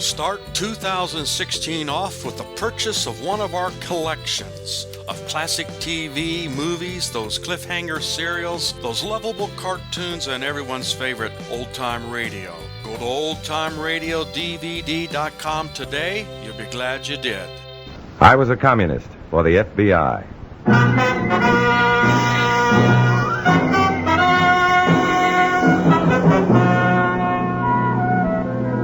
Start 2016 off with the purchase of one of our collections of classic TV, movies, those cliffhanger serials, those lovable cartoons, and everyone's favorite old-time radio. Go to oldtimeradiodvd.com today. You'll be glad you did. I was a communist for the FBI.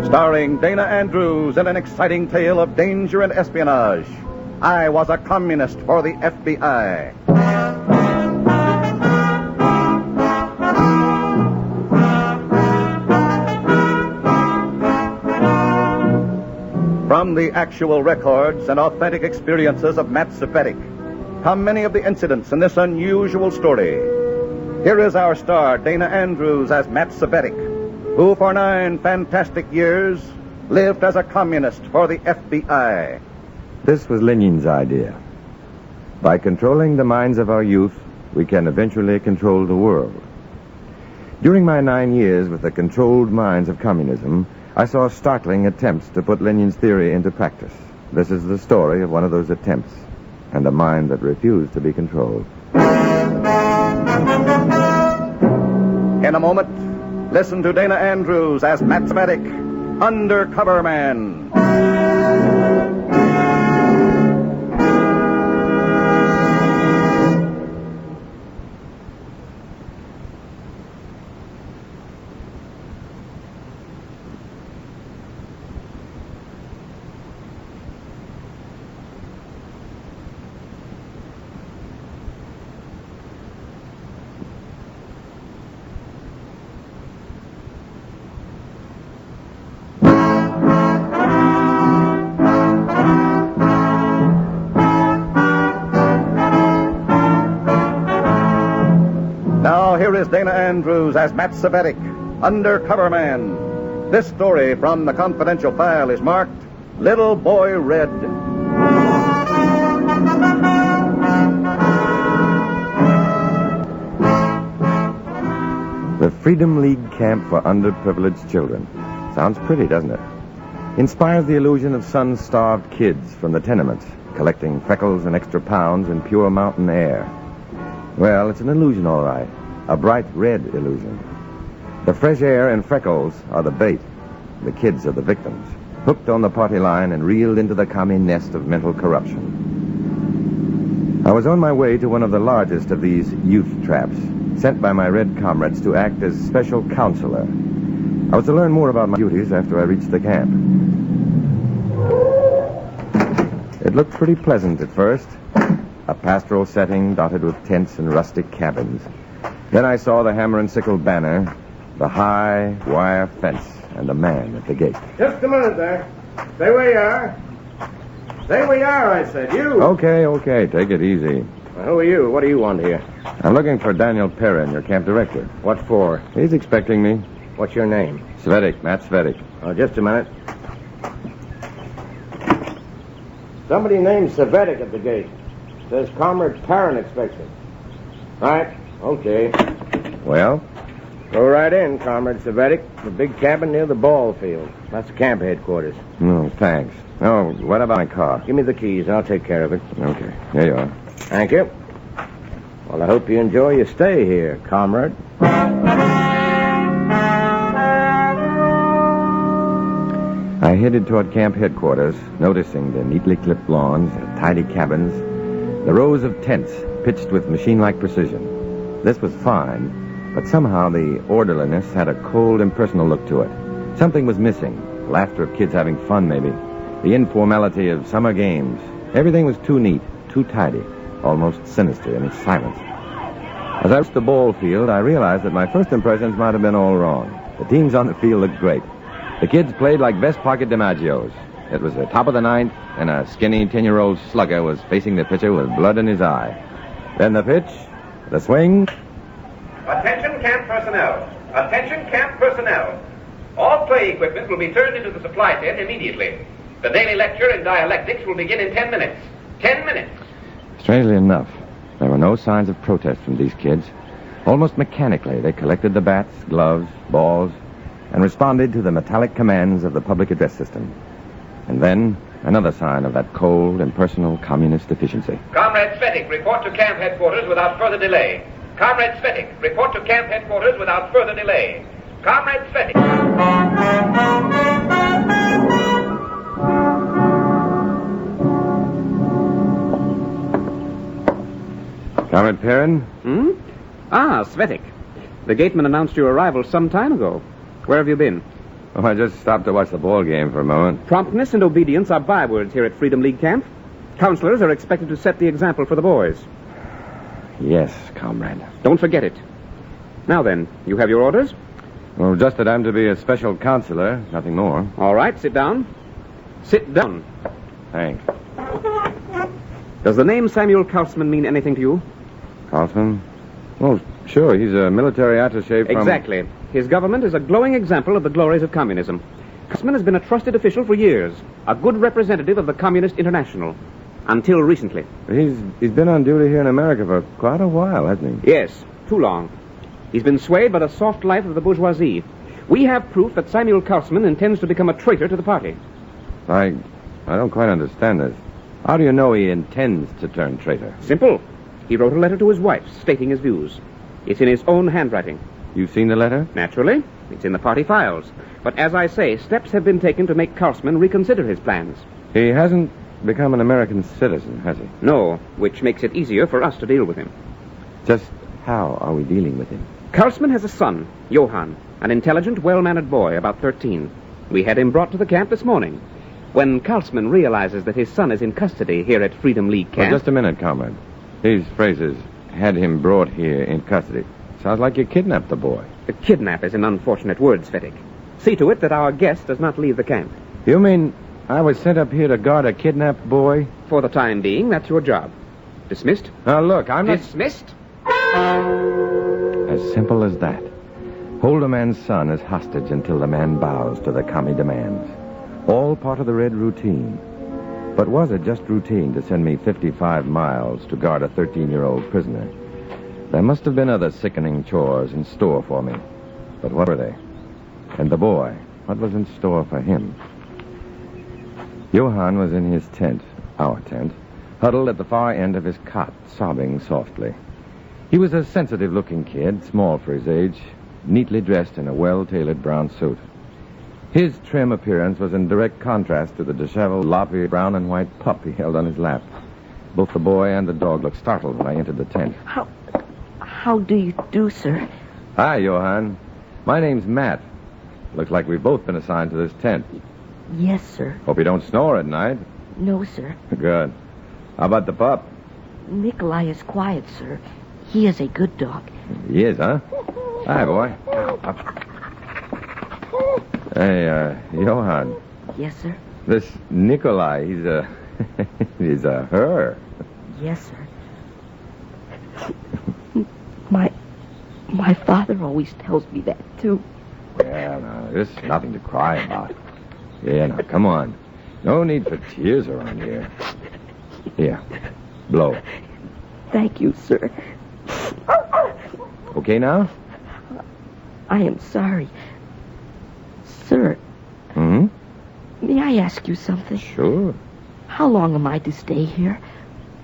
Starring Dana Andrews in an exciting tale of danger and espionage. I was a communist for the FBI. From the actual records and authentic experiences of Matthew Cvetic come many of the incidents in this unusual story. Here is our star, Dana Andrews, as Matthew Cvetic, who for 9 fantastic years lived as a communist for the FBI. This was Lenin's idea. By controlling the minds of our youth, we can eventually control the world. During my 9 years with the controlled minds of communism, I saw startling attempts to put Lenin's theory into practice. This is the story of one of those attempts, and a mind that refused to be controlled. In a moment, listen to Dana Andrews as Matthew Cvetic, Undercover Man. Now, here is Dana Andrews as Matthew Cvetic, Undercover Man. This story from the confidential file is marked Little Boy Red. The Freedom League Camp for Underprivileged Children. Sounds pretty, doesn't it? Inspires the illusion of sun-starved kids from the tenements, collecting freckles and extra pounds in pure mountain air. Well, it's an illusion, all right. A bright red illusion. The fresh air and freckles are the bait. The kids are the victims, hooked on the party line and reeled into the commie nest of mental corruption. I was on my way to one of the largest of these youth traps, sent by my red comrades to act as special counselor. I was to learn more about my duties after I reached the camp. It looked pretty pleasant at first. A pastoral setting dotted with tents and rustic cabins. Then I saw the hammer and sickle banner, the high wire fence, and a man at the gate. Just a minute there. Stay where you are. Stay where you are, I said. You. Okay. Take it easy. Well, who are you? What do you want here? I'm looking for Daniel Perrin, your camp director. What for? He's expecting me. What's your name? Cvetic, Matt Cvetic. Oh, just a minute. Somebody named Cvetic at the gate. Says Comrade Perrin expects him. Right. Okay. Well? Go right in, Comrade Cvetic. The big cabin near the ball field. That's the camp headquarters. No, thanks. Oh, what about my car? Give me the keys. I'll take care of it. Okay, here you are. Thank you. Well, I hope you enjoy your stay here, comrade. I headed toward camp headquarters, noticing the neatly clipped lawns, the tidy cabins, the rows of tents pitched with machine-like precision. This was fine, but somehow the orderliness had a cold, impersonal look to it. Something was missing. Laughter of kids having fun, maybe. The informality of summer games. Everything was too neat, too tidy, almost sinister in its silence. As I reached the ball field, I realized that my first impressions might have been all wrong. The teams on the field looked great. The kids played like best pocket DiMaggios. It was the top of the ninth, and a skinny 10-year-old slugger was facing the pitcher with blood in his eye. Then the pitch, the swing. Attention, camp personnel. Attention, camp personnel. All play equipment will be turned into the supply tent immediately. The daily lecture in dialectics will begin in 10 minutes. 10 minutes. Strangely enough, there were no signs of protest from these kids. Almost mechanically, they collected the bats, gloves, balls, and responded to the metallic commands of the public address system. And then, another sign of that cold, impersonal communist efficiency. Comrade Cvetic, report to camp headquarters without further delay. Comrade Cvetic, report to camp headquarters without further delay. Comrade Cvetic. Comrade Perrin? Cvetic. The gateman announced your arrival some time ago. Where have you been? Oh, I just stopped to watch the ball game for a moment. Promptness and obedience are bywords here at Freedom League Camp. Counselors are expected to set the example for the boys. Yes, comrade. Don't forget it. Now then, you have your orders? Well, just that I'm to be a special counselor, nothing more. All right, sit down. Sit down. Thanks. Does the name Samuel Kautzman mean anything to you? Kautzman? Oh, sure. He's a military attaché from... Exactly. His government is a glowing example of the glories of communism. Kautzman has been a trusted official for years, a good representative of the Communist International, until recently. He's been on duty here in America for quite a while, hasn't he? Yes, too long. He's been swayed by the soft life of the bourgeoisie. We have proof that Samuel Kautzman intends to become a traitor to the party. I don't quite understand this. How do you know he intends to turn traitor? Simple. He wrote a letter to his wife stating his views. It's in his own handwriting. You've seen the letter? Naturally. It's in the party files. But as I say, steps have been taken to make Kautzman reconsider his plans. He hasn't become an American citizen, has he? No, which makes it easier for us to deal with him. Just how are we dealing with him? Kautzman has a son, Johann, an intelligent, well-mannered boy, about 13. We had him brought to the camp this morning. When Kautzman realizes that his son is in custody here at Freedom League Camp... Well, just a minute, comrade. These phrases, had him brought here in custody. Sounds like you kidnapped the boy. Kidnap is an unfortunate word, Cvetic. See to it that our guest does not leave the camp. You mean I was sent up here to guard a kidnapped boy? For the time being, that's your job. Dismissed? Now, look, I'm not... Dismissed? As simple as that. Hold a man's son as hostage until the man bows to the commie demands. All part of the Red routine. But was it just routine to send me 55 miles to guard a 13-year-old prisoner? There must have been other sickening chores in store for me. But what were they? And the boy, what was in store for him? Johann was in his tent, our tent, huddled at the far end of his cot, sobbing softly. He was a sensitive-looking kid, small for his age, neatly dressed in a well-tailored brown suit. His trim appearance was in direct contrast to the disheveled, loppy brown and white pup he held on his lap. Both the boy and the dog looked startled when I entered the tent. How do you do, sir? Hi, Johann. My name's Matt. Looks like we've both been assigned to this tent. Yes, sir. Hope you don't snore at night. No, sir. Good. How about the pup? Nikolai is quiet, sir. He is a good dog. He is, huh? Hi, boy. Hey, Johann. Yes, sir. This Nikolai, he's a... he's a her. Yes, sir. My father always tells me that, too. Yeah, no, there's nothing to cry about. Yeah, now, come on. No need for tears around here. Here, blow. Thank you, sir. Okay now? I am sorry. Sir, may I ask you something? Sure. How long am I to stay here?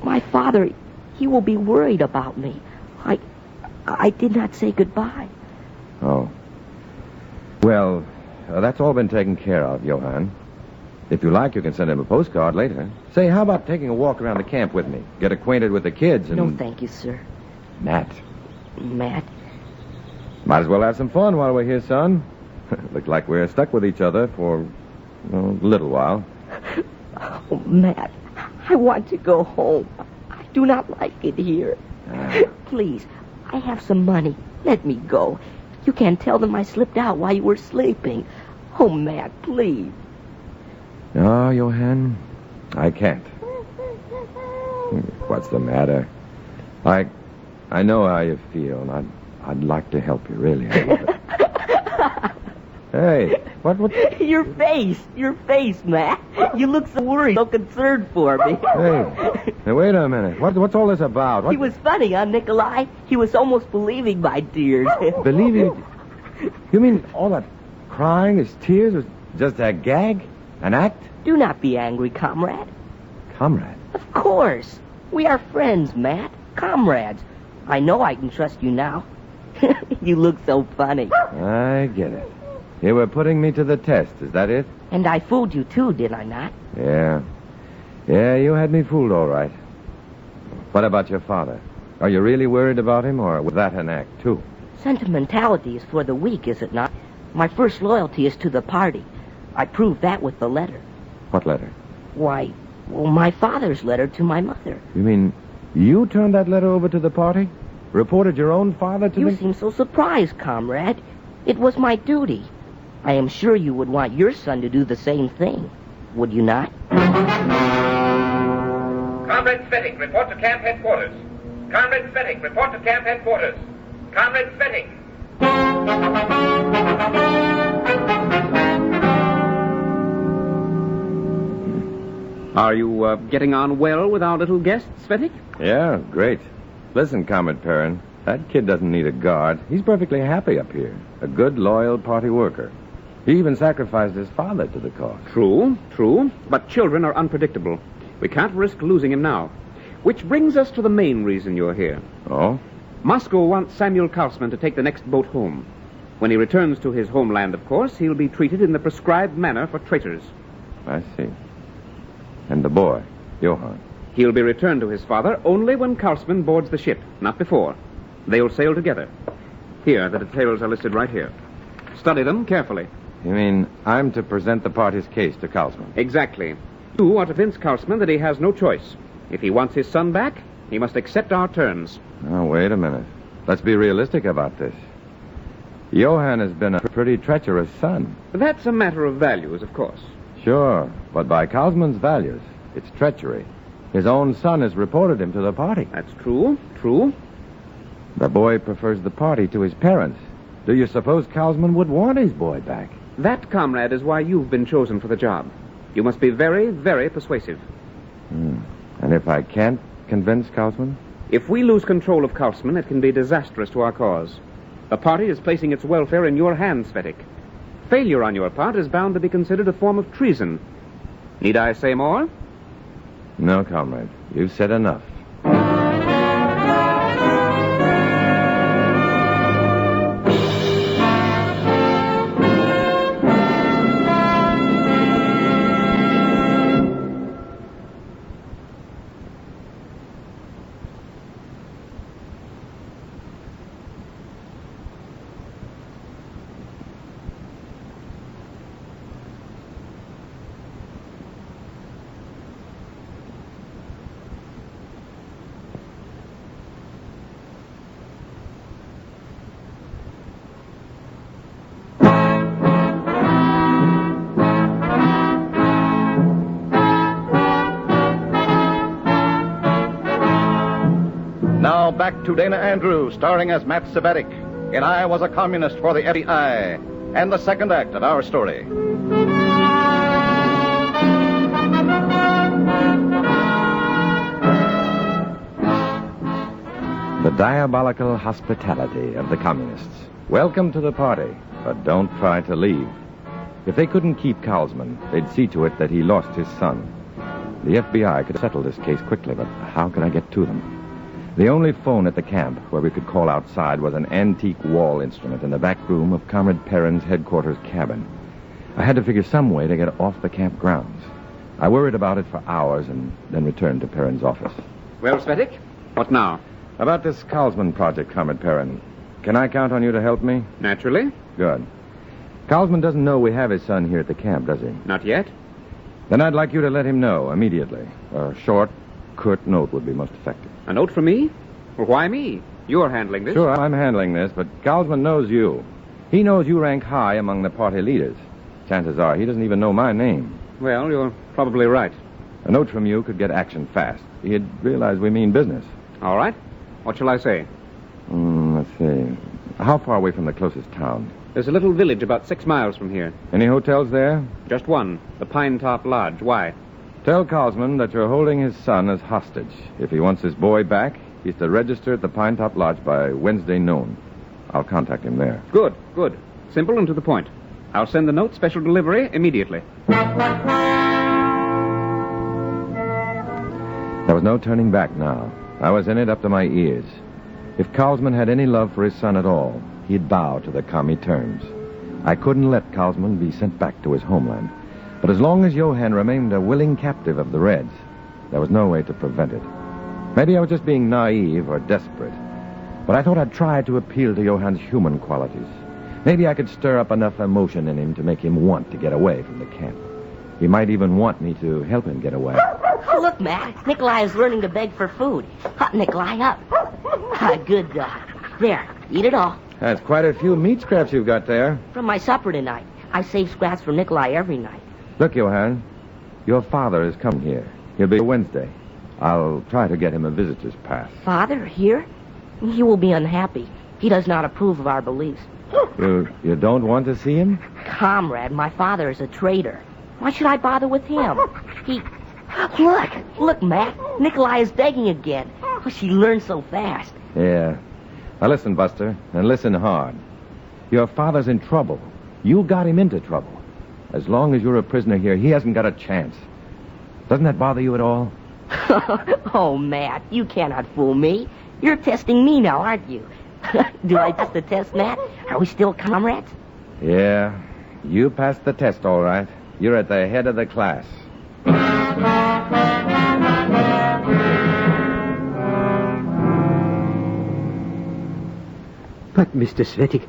My father, he will be worried about me. I did not say goodbye. Oh. Well, that's all been taken care of, Johann. If you like, you can send him a postcard later. Say, how about taking a walk around the camp with me? Get acquainted with the kids and... No, thank you, sir. Matt. Matt? Might as well have some fun while we're here, son. Looks like we're stuck with each other for a little while. Oh, Matt, I want to go home. I do not like it here. Please, I have some money. Let me go. You can't tell them I slipped out while you were sleeping. Oh, Matt, please. No, Johann, I can't. What's the matter? I know how you feel, and I'd like to help you, really. Hey, what? Your face, Matt. You look so worried, so concerned for me. Hey, wait a minute. What's all this about? He was funny, huh, Nikolai? He was almost believing my tears. Believing? You mean all that crying, his tears, was just a gag? An act? Do not be angry, comrade. Comrade? Of course. We are friends, Matt. Comrades. I know I can trust you now. You look so funny. I get it. You were putting me to the test, is that it? And I fooled you, too, did I not? Yeah. Yeah, you had me fooled, all right. What about your father? Are you really worried about him, or was that an act, too? Sentimentality is for the weak, is it not? My first loyalty is to the party. I proved that with the letter. What letter? Why, well, my father's letter to my mother. You mean you turned that letter over to the party? Reported your own father to You me? seem so surprised, comrade. It was my duty. I am sure you would want your son to do the same thing. Would you not? Comrade Cvetic, report to camp headquarters. Comrade Cvetic, report to camp headquarters. Comrade Cvetic. Are you getting on well with our little guest, Cvetic? Yeah, great. Listen, Comrade Perrin, that kid doesn't need a guard. He's perfectly happy up here. A good, loyal party worker. He even sacrificed his father to the cause. True. But children are unpredictable. We can't risk losing him now. Which brings us to the main reason you're here. Oh? Moscow wants Samuel Kaufman to take the next boat home. When he returns to his homeland, of course, he'll be treated in the prescribed manner for traitors. I see. And the boy, Johann? He'll be returned to his father only when Kaufman boards the ship, not before. They'll sail together. Here, the details are listed right here. Study them carefully. You mean I'm to present the party's case to Kaufman? Exactly. You are to convince Kaufman that he has no choice. If he wants his son back, he must accept our terms. Now, wait a minute. Let's be realistic about this. Johann has been a pretty treacherous son. That's a matter of values, of course. Sure, but by Kaufman's values, it's treachery. His own son has reported him to the party. That's true. The boy prefers the party to his parents. Do you suppose Kaufman would want his boy back? That, comrade, is why you've been chosen for the job. You must be very, very persuasive. And if I can't convince Kaufman? If we lose control of Kaufman, it can be disastrous to our cause. The party is placing its welfare in your hands, Cvetic. Failure on your part is bound to be considered a form of treason. Need I say more? No, comrade. You've said enough. Now back to Dana Andrews, starring as Matt Cvetic in I Was a Communist for the FBI, and the second act of our story. The diabolical hospitality of the communists. Welcome to the party, but don't try to leave. If they couldn't keep Kaufman, they'd see to it that he lost his son. The FBI could settle this case quickly, but how could I get to them? The only phone at the camp where we could call outside was an antique wall instrument in the back room of Comrade Perrin's headquarters cabin. I had to figure some way to get off the camp grounds. I worried about it for hours and then returned to Perrin's office. Well, Cvetic, what now? About this Kaufman project, Comrade Perrin. Can I count on you to help me? Naturally. Good. Kaufman doesn't know we have his son here at the camp, does he? Not yet. Then I'd like you to let him know immediately. A short, curt note would be most effective. A note from me? Well, why me? You're handling this. Sure, I'm handling this, but Kaufman knows you. He knows you rank high among the party leaders. Chances are he doesn't even know my name. Well, you're probably right. A note from you could get action fast. He'd realize we mean business. All right. What shall I say? Let's see. How far away from the closest town? There's a little village about 6 miles from here. Any hotels there? Just one. The Pine Top Lodge. Why? Tell Kaufman that you're holding his son as hostage. If he wants his boy back, he's to register at the Pine Top Lodge by Wednesday noon. I'll contact him there. Good. Simple and to the point. I'll send the note special delivery immediately. There was no turning back now. I was in it up to my ears. If Carlsman had any love for his son at all, he'd bow to the commie terms. I couldn't let Carlsman be sent back to his homeland. But as long as Johann remained a willing captive of the Reds, there was no way to prevent it. Maybe I was just being naive or desperate. But I thought I'd try to appeal to Johann's human qualities. Maybe I could stir up enough emotion in him to make him want to get away from the camp. He might even want me to help him get away. Oh, look, Matt. Nikolai is learning to beg for food. Hot Nikolai up. Good dog. There, eat it all. That's quite a few meat scraps you've got there. From my supper tonight. I save scraps for Nikolai every night. Look, Johann, your father is coming here. He'll be Wednesday. I'll try to get him a visitor's pass. Father, here? He will be unhappy. He does not approve of our beliefs. You don't want to see him? Comrade, my father is a traitor. Why should I bother with him? He... Look, Matt. Nikolai is begging again. Oh, she learns so fast. Yeah. Now listen, Buster, and listen hard. Your father's in trouble. You got him into trouble. As long as you're a prisoner here, he hasn't got a chance. Doesn't that bother you at all? Oh, Matt, you cannot fool me. You're testing me now, aren't you? Do I pass the test, Matt? Are we still comrades? Yeah. You passed the test, all right. You're at the head of the class. But, Mr. Cvetic,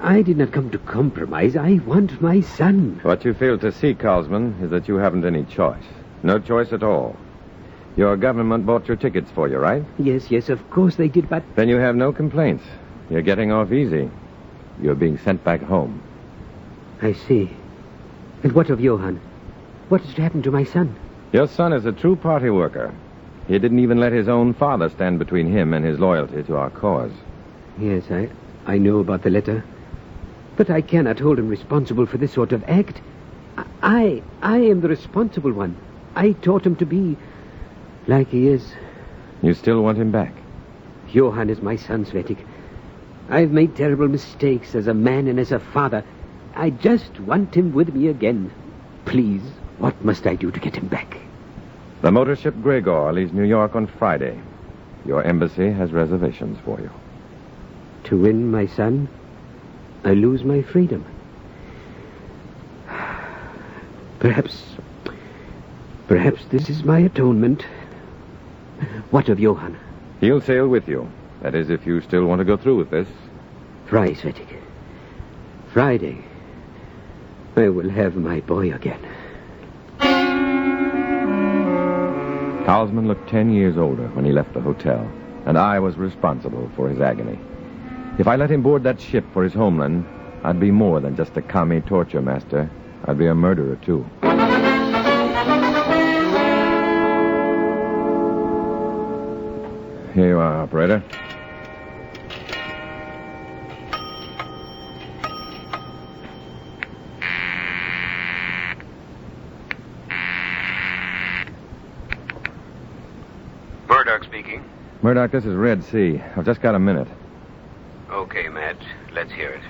I did not come to compromise. I want my son. What you fail to see, Carlsman, is that you haven't any choice. No choice at all. Your government bought your tickets for you, right? Yes, of course they did, but... Then you have no complaints. You're getting off easy. You're being sent back home. I see. And what of Johann? What has happened to my son? Your son is a true party worker. He didn't even let his own father stand between him and his loyalty to our cause. Yes, I know about the letter. But I cannot hold him responsible for this sort of act. I am the responsible one. I taught him to be like he is. You still want him back? Johann is my son, Cvetic. I've made terrible mistakes as a man and as a father. I just want him with me again. Please, what must I do to get him back? The motor ship Gregor leaves New York on Friday. Your embassy has reservations for you. To win my son, I lose my freedom. Perhaps this is my atonement. What of Johann? He'll sail with you. That is, if you still want to go through with this. Friday, Cvetic. Friday, I will have my boy again. Carlsman looked 10 years older when he left the hotel, and I was responsible for his agony. If I let him board that ship for his homeland, I'd be more than just a commie torture master. I'd be a murderer, too. Here you are, operator. Murdoch speaking. Murdoch, this is Red Sea. I've just got a minute. Okay, Matt. Let's hear it.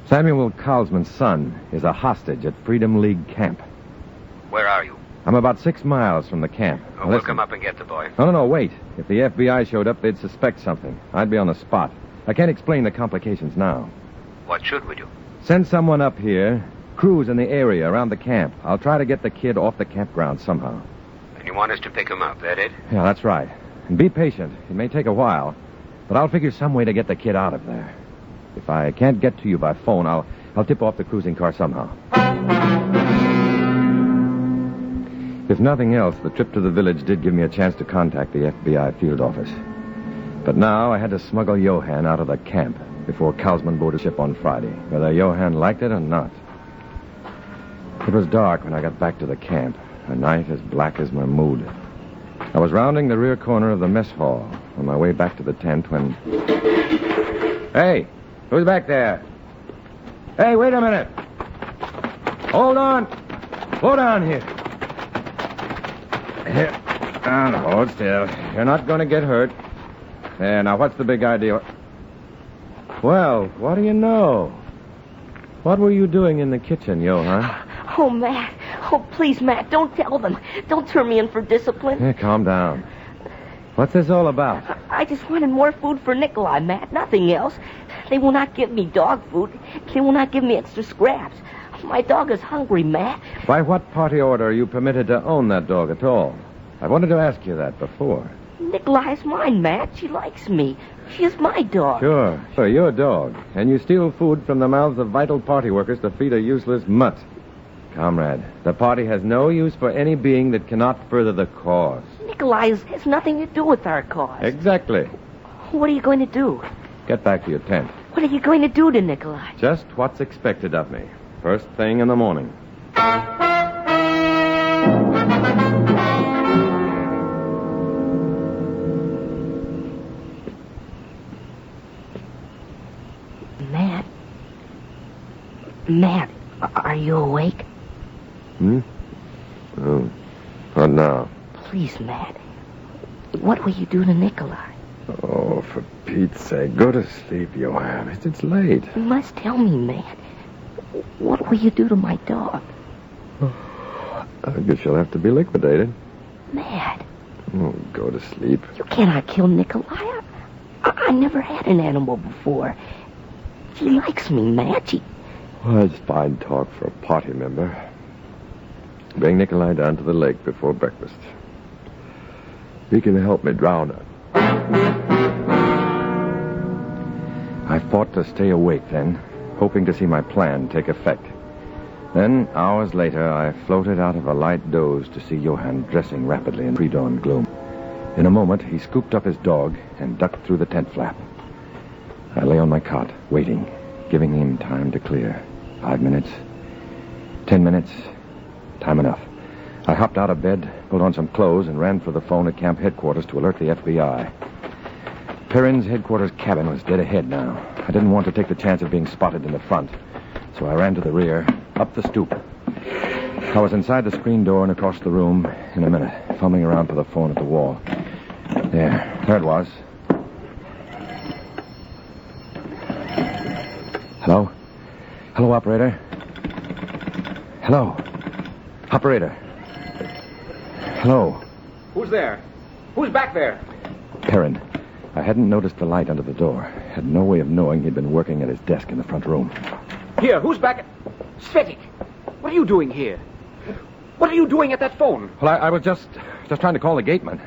Samuel Carlsman's son is a hostage at Freedom League camp. Where are you? I'm about 6 miles from the camp. Oh, we'll come up and get the boy. No, wait. If the FBI showed up, they'd suspect something. I'd be on the spot. I can't explain the complications now. What should we do? Send someone up here, cruise in the area around the camp. I'll try to get the kid off the campground somehow. And you want us to pick him up, that it? Yeah, that's right. And be patient. It may take a while, but I'll figure some way to get the kid out of there. If I can't get to you by phone, I'll tip off the cruising car somehow. If nothing else, the trip to the village did give me a chance to contact the FBI field office. But now I had to smuggle Johann out of the camp before Carlsman boarded ship on Friday, whether Johann liked it or not. It was dark when I got back to the camp, a night as black as my mood. I was rounding the rear corner of the mess hall on my way back to the tent when... Hey, who's back there? Hey, wait a minute. Hold on. Slow down here. Here. Now, hold still. You're not going to get hurt. There, now, what's the big idea? Well, what do you know? What were you doing in the kitchen, Johann? Oh, Matt. Oh, please, Matt, don't tell them. Don't turn me in for discipline. Here, calm down. What's this all about? I just wanted more food for Nikolai, Matt. Nothing else. They will not give me dog food. They will not give me extra scraps. My dog is hungry, Matt. By what party order are you permitted to own that dog at all? I wanted to ask you that before. Nikolai is mine, Matt. She likes me. She is my dog. Sure, you're a dog, and you steal food from the mouths of vital party workers to feed a useless mutt. Comrade, the party has no use for any being that cannot further the cause. Nikolai has nothing to do with our cause. Exactly. What are you going to do? Get back to your tent. What are you going to do to Nikolai? Just what's expected of me. First thing in the morning. Matt, are you awake? Oh, what now? Please, Matt. What will you do to Nikolai? Oh, for Pete's sake, go to sleep, Johann. It's late. You must tell me, Matt. What will you do to my dog? I guess you'll have to be liquidated. Matt. Oh, go to sleep. You cannot kill Nikolai. I never had an animal before. She likes me, Matt. Well, it's fine talk for a party member. Bring Nikolai down to the lake before breakfast. He can help me drown her. I fought to stay awake then, hoping to see my plan take effect. Then, hours later, I floated out of a light doze to see Johann dressing rapidly in pre-dawn gloom. In a moment, he scooped up his dog and ducked through the tent flap. I lay on my cot, waiting, giving him time to clear. 5 minutes, 10 minutes, time enough. I hopped out of bed, pulled on some clothes, and ran for the phone at camp headquarters to alert the FBI. Perrin's headquarters cabin was dead ahead now. I didn't want to take the chance of being spotted in the front, so I ran to the rear, up the stoop. I was inside the screen door and across the room in a minute, fumbling around for the phone at the wall. There it was. Hello? Hello, operator. Hello. Operator. Hello. Who's there? Who's back there? Perrin. I hadn't noticed the light under the door. Had no way of knowing he'd been working at his desk in the front room. Here, who's back? Cvetic. What are you doing here? What are you doing at that phone? Well, I was just trying to call the gateman.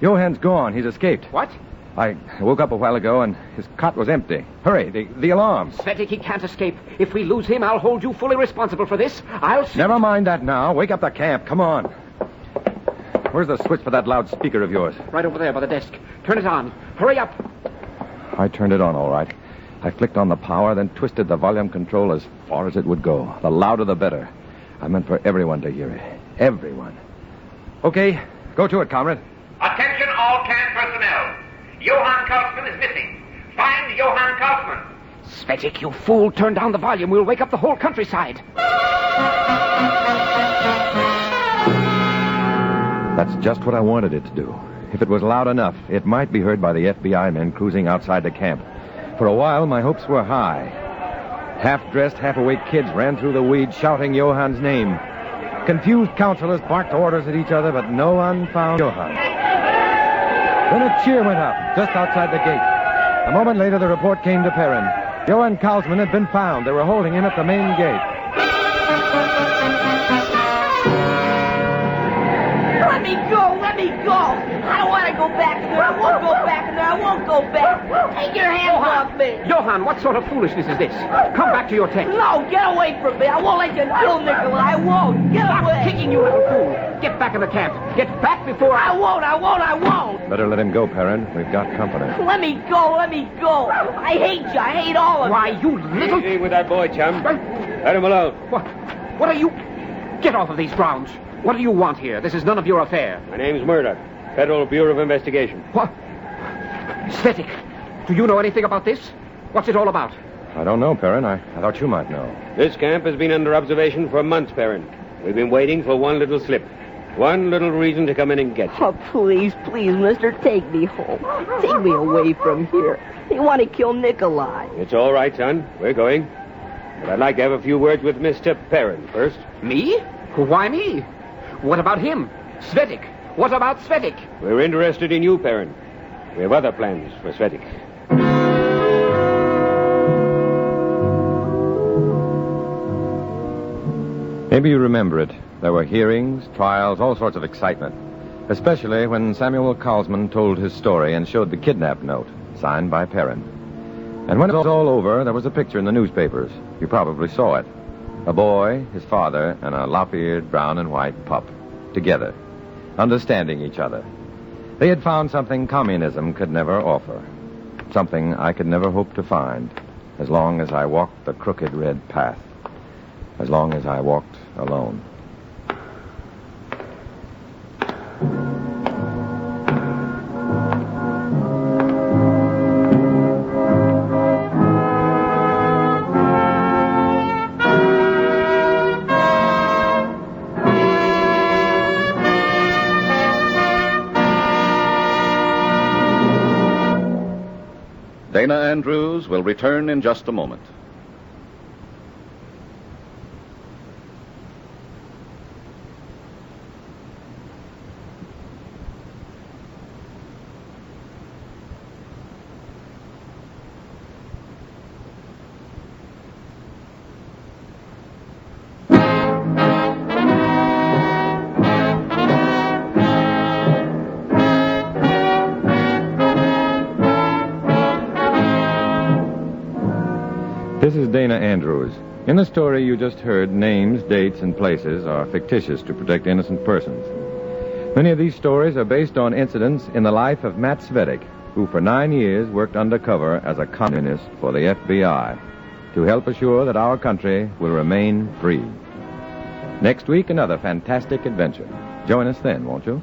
Johann's gone. He's escaped. What? I woke up a while ago, and his cot was empty. Hurry, the alarm. Cvetic, he can't escape. If we lose him, I'll hold you fully responsible for this. Never mind that now. Wake up the camp. Come on. Where's the switch for that loudspeaker of yours? Right over there by the desk. Turn it on. Hurry up. I turned it on, all right. I flicked on the power, then twisted the volume control as far as it would go. The louder, the better. I meant for everyone to hear it. Everyone. Okay, go to it, comrade. Attention all camp personnel. Johann Kaufman is missing. Find Johann Kaufman. Cvetic, you fool. Turn down the volume. We'll wake up the whole countryside. That's just what I wanted it to do. If it was loud enough, it might be heard by the FBI men cruising outside the camp. For a while, my hopes were high. Half-dressed, half-awake kids ran through the weeds shouting Johann's name. Confused counselors barked orders at each other, but no one found Johann. Then a cheer went up just outside the gate. A moment later, the report came to Perrin. Johann Kaufman had been found. They were holding him at the main gate. Let me go! Let me go! I don't want to go back there. I won't go back there. I won't go back. Take your hands off me. Johann, what sort of foolishness is this? Come back to your tent. No, get away from me. I won't let you kill Nikolai. I won't. Get Stop away. kicking, you little fool. Get back in the camp. Get back before I won't. Better let him go, Perrin. We've got company. Let me go. I hate you. I hate all of you. Why, you little... Easy with that boy, chum. Let him alone. What are you... Get off of these grounds. What do you want here? This is none of your affair. My name's Murdoch, Federal Bureau of Investigation. What? Cvetic, do you know anything about this? What's it all about? I don't know, Perrin. I thought you might know. This camp has been under observation for months, Perrin. We've been waiting for one little slip. One little reason to come in and get you. Oh, please, mister, take me home. Take me away from here. They want to kill Nikolai. It's all right, son. We're going. But I'd like to have a few words with Mr. Perrin first. Me? Why me? What about him? Cvetic. What about Cvetic? We're interested in you, Perrin. We have other plans for Cvetic. Maybe you remember it. There were hearings, trials, all sorts of excitement. Especially when Samuel Carlsman told his story and showed the kidnap note, signed by Perrin. And when it was all over, there was a picture in the newspapers. You probably saw it. A boy, his father, and a lop-eared brown and white pup. Together. Understanding each other. They had found something communism could never offer. Something I could never hope to find. As long as I walked the crooked red path. As long as I walked alone. Dana Andrews will return in just a moment. This is Dana Andrews. In the story you just heard, names, dates, and places are fictitious to protect innocent persons. Many of these stories are based on incidents in the life of Matt Cvetic, who for 9 years worked undercover as a communist for the FBI to help assure that our country will remain free. Next week, another fantastic adventure. Join us then, won't you?